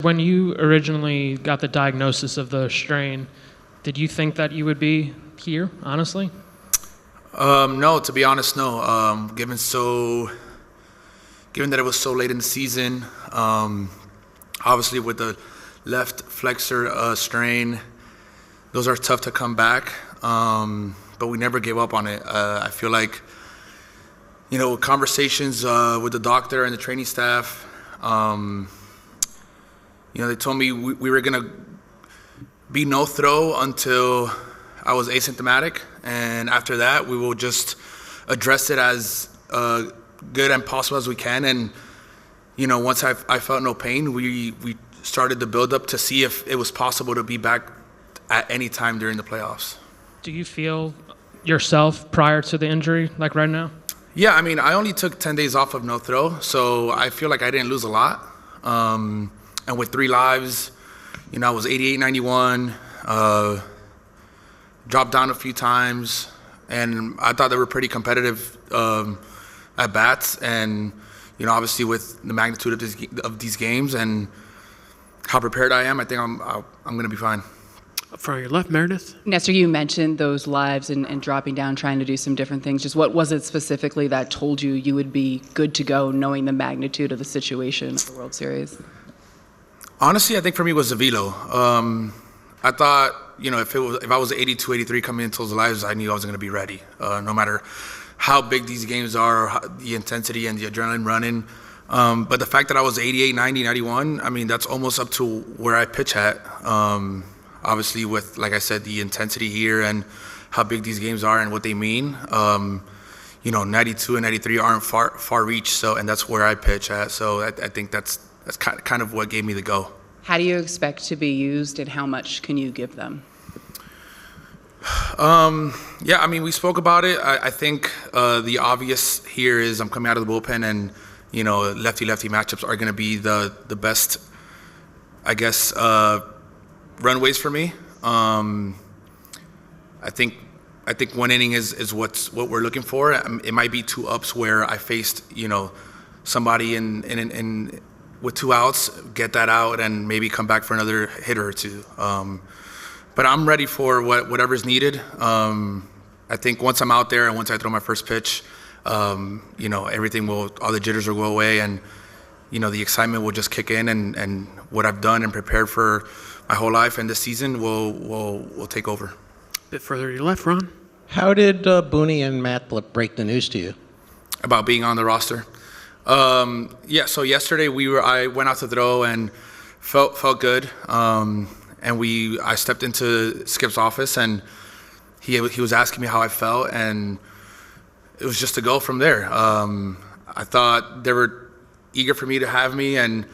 when you originally got the diagnosis of the strain, did you think that you would be here, honestly? No, to be honest, no. Given that it was so late in the season, obviously with the left flexor strain, those are tough to come back, but we never gave up on it. I feel like, conversations with the doctor and the training staff, they told me we were going to be no throw until I was asymptomatic, and after that we will just address it as good and possible as we can. And once I felt no pain, we started the build up to see if it was possible to be back at any time during the playoffs. Do you feel yourself prior to the injury, like right now? Yeah, I only took 10 days off of no throw, so I feel like I didn't lose a lot. And with 3 lives, I was 88, 91, dropped down a few times, and I thought they were pretty competitive at bats. And obviously with the magnitude of these games and how prepared I am, I think I'm going to be fine. For your left, Meredith. Nestor, you mentioned those lives and dropping down, trying to do some different things. Just what was it specifically that told you would be good to go, knowing the magnitude of the situation of the World Series? Honestly, I think for me it was the velo. I thought, if I was 82, 83 coming into those lives, I knew I was going to be ready, no matter how big these games are, or the intensity and the adrenaline running. But the fact that I was 88, 90, 91, that's almost up to where I pitch at. Obviously with, like I said, the intensity here and how big these games are and what they mean. 92 and 93 aren't far reach, and that's where I pitch at. So I think that's kind of what gave me the go. How do you expect to be used, and how much can you give them? We spoke about it. I think the obvious here is I'm coming out of the bullpen, and lefty-lefty matchups are going to be the best, I guess, runways for me. I think 1 inning is what we're looking for. It might be 2 ups where I faced somebody in with 2 outs, get that out, and maybe come back for another hitter or 2. But I'm ready for whatever's needed. I think once I'm out there and once I throw my first pitch, everything all the jitters will go away, and the excitement will just kick in, and what I've done and prepared for my whole life and this season will take over. A bit further to your left, Ron. How did Booney and Matt break the news to you? About being on the roster? So yesterday I went out to throw and felt good. And I stepped into Skip's office, and he was asking me how I felt, and it was just to go from there. I thought they were eager for me to have me, and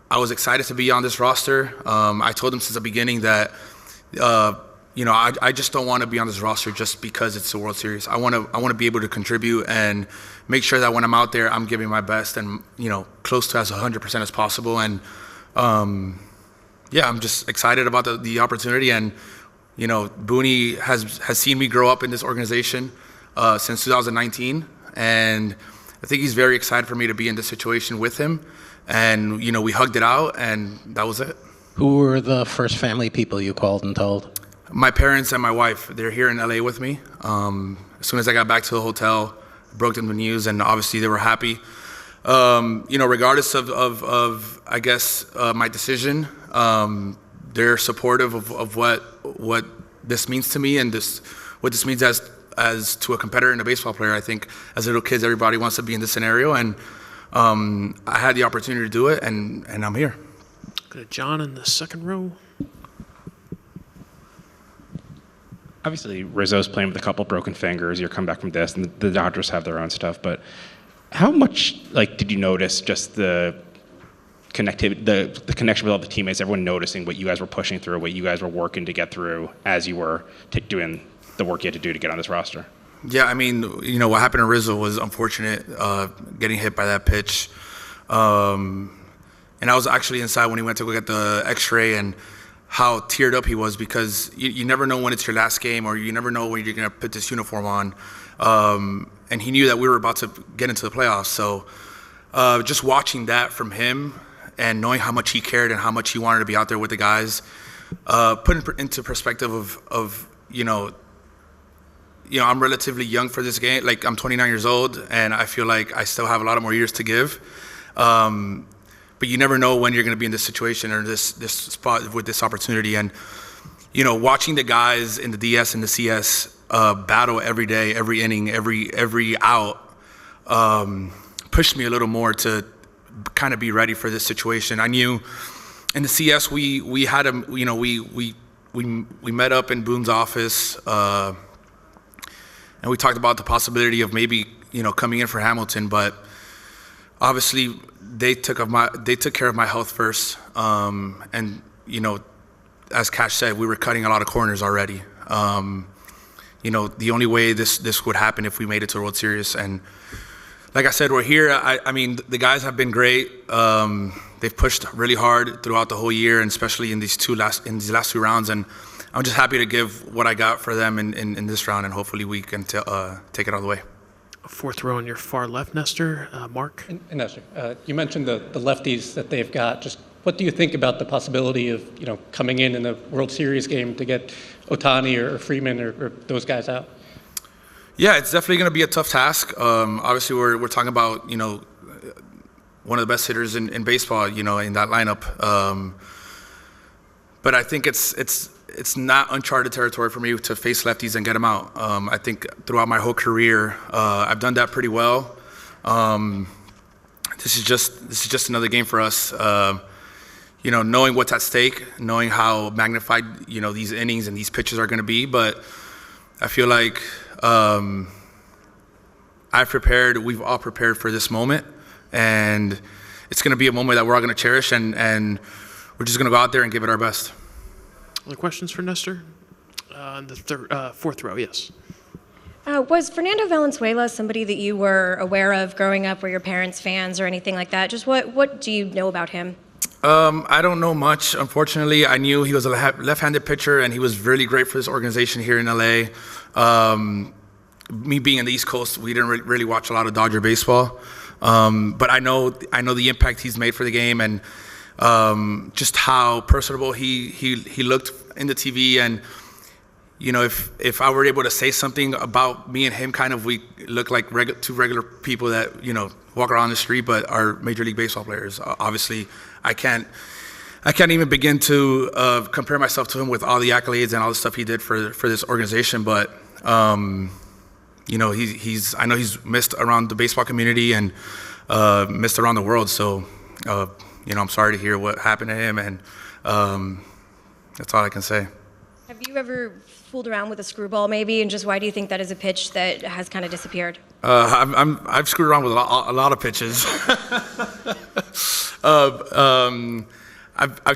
I was excited to be on this roster. I told him since the beginning that, I just don't want to be on this roster just because it's the World Series. I want to be able to contribute and make sure that when I'm out there, I'm giving my best and, close to as 100% as possible. And, I'm just excited about the opportunity. And, Booney has seen me grow up in this organization since 2019. And I think he's very excited for me to be in this situation with him. And, we hugged it out, and that was it. Who were the first family people you called and told? My parents and my wife. They're here in LA with me. As soon as I got back to the hotel, I broke them the news, and obviously they were happy. Regardless of I guess, my decision, they're supportive of what this means to me, and what this means as to a competitor and a baseball player. I think as little kids, everybody wants to be in this scenario, and I had the opportunity to do it, and I'm here. Go to John in the second row. Obviously, Rizzo's playing with a couple broken fingers. You're coming back from this, and the Dodgers have their own stuff. But how much did you notice just the connectivity, the connection with all the teammates? Everyone noticing what you guys were pushing through, what you guys were working to get through as you were doing the work you had to do to get on this roster. Yeah, what happened to Rizzo was unfortunate, getting hit by that pitch. And I was actually inside when he went to go get the x-ray, and how teared up he was, because you never know when it's your last game, or you never know when you're going to put this uniform on. And he knew that we were about to get into the playoffs. So just watching that from him and knowing how much he cared and how much he wanted to be out there with the guys, put into perspective of I'm relatively young for this game. Like, I'm 29 years old, and I feel like I still have a lot of more years to give. But you never know when you're going to be in this situation or this spot with this opportunity. And, watching the guys in the DS and the CS battle every day, every inning, every out, pushed me a little more to kind of be ready for this situation. I knew in the CS we had we met up in Boone's office, and we talked about the possibility of maybe coming in for Hamilton, but obviously they took care of my health first, and as Cash said, we were cutting a lot of corners already. The only way this would happen if we made it to the World Series. And like I said, we're here. I mean, the guys have been great. They've pushed really hard throughout the whole year, and especially in these last two rounds. And I'm just happy to give what I got for them in this round, and hopefully we can take it all the way. Fourth row on your far left, Nestor. Mark? And Nestor, you mentioned the lefties that they've got. Just what do you think about the possibility of coming in a World Series game to get Ohtani or Freeman or those guys out? Yeah, it's definitely going to be a tough task. Obviously, we're talking about one of the best hitters in baseball, in that lineup. But I think it's not uncharted territory for me to face lefties and get them out. I think throughout my whole career, I've done that pretty well. This is just another game for us. Knowing what's at stake, knowing how magnified these innings and these pitches are going to be. But I feel like we've all prepared for this moment, and it's going to be a moment that we're all going to cherish, and we're just going to go out there and give it our best. Other questions for Nestor? On the fourth row, yes. Was Fernando Valenzuela somebody that you were aware of growing up? Were your parents fans or anything like that? Just what do you know about him? I don't know much, unfortunately. I knew he was a left-handed pitcher, and he was really great for this organization here in LA. Me being in the East Coast, we didn't really watch a lot of Dodger baseball. But I know the impact he's made for the game, and just how personable he looked in the TV. And if I were able to say something about me and him, kind of, we look like two regular people that walk around the street, but are Major League Baseball players. Obviously, I can't even begin to compare myself to him with all the accolades and all the stuff he did for this organization. But I know he's missed around the baseball community and missed around the world. So I'm sorry to hear what happened to him, and that's all I can say. Have you ever fooled around with a screwball maybe, and just why do you think that is a pitch that has kind of disappeared? I've screwed around with a lot of pitches. I've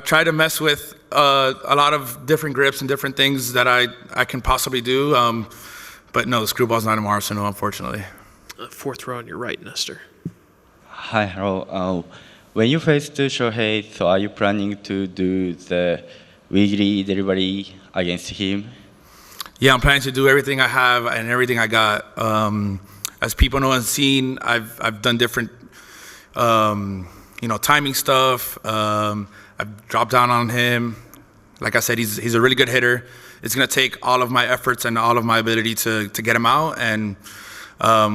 tried to mess with a lot of different grips and different things that I can possibly do, but no, the screwball's not in my arsenal, unfortunately. Fourth row on your right, Nestor. Hi, hello. When you faced Shohei, so are you planning to do the weekly delivery against him? Yeah, I'm planning to do everything I have and everything I got. As people know and seen, I've done different, timing stuff. I've dropped down on him. Like I said, he's a really good hitter. It's gonna take all of my efforts and all of my ability to get him out. And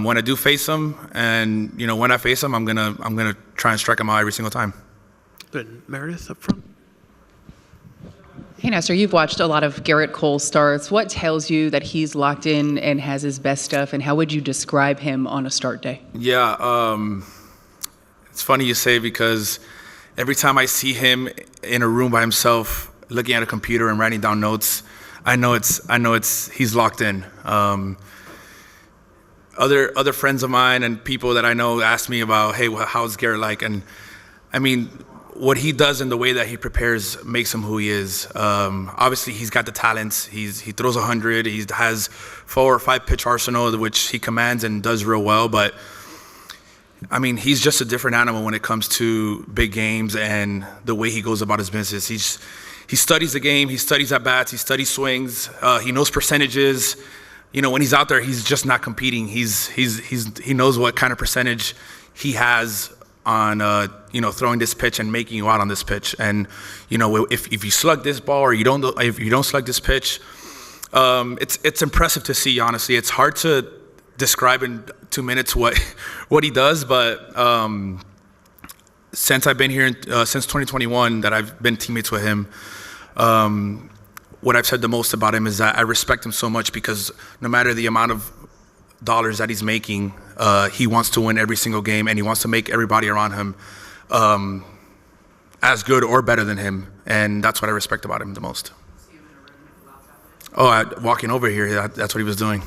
when I do face him, and when I face him, I'm gonna try and strike him out every single time. Good. Meredith up front. Hey, Nestor, you've watched a lot of Garrett Cole starts. What tells you that he's locked in and has his best stuff, and how would you describe him on a start day? Yeah, it's funny you say, because every time I see him in a room by himself, looking at a computer and writing down notes, I know he's locked in. Other friends of mine and people that I know ask me about, hey, how's Garrett like? And I mean, what he does and the way that he prepares makes him who he is. Obviously, he's got the talents. He throws 100. He has 4 or 5 pitch arsenal, which he commands and does real well. But I mean, he's just a different animal when it comes to big games and the way he goes about his business. He studies the game. He studies at bats. He studies swings. He knows percentages. When he's out there, he's just not competing. He knows what kind of percentage he has on throwing this pitch and making you out on this pitch. And if you slug this ball or if you don't slug this pitch, it's impressive to see. Honestly, it's hard to describe in 2 minutes what he does, but since I've been here since 2021, that I've been teammates with him. What I've said the most about him is that I respect him so much because no matter the amount of dollars that he's making, he wants to win every single game, and he wants to make everybody around him as good or better than him, and that's what I respect about him the most. Walking over here, that's what he was doing.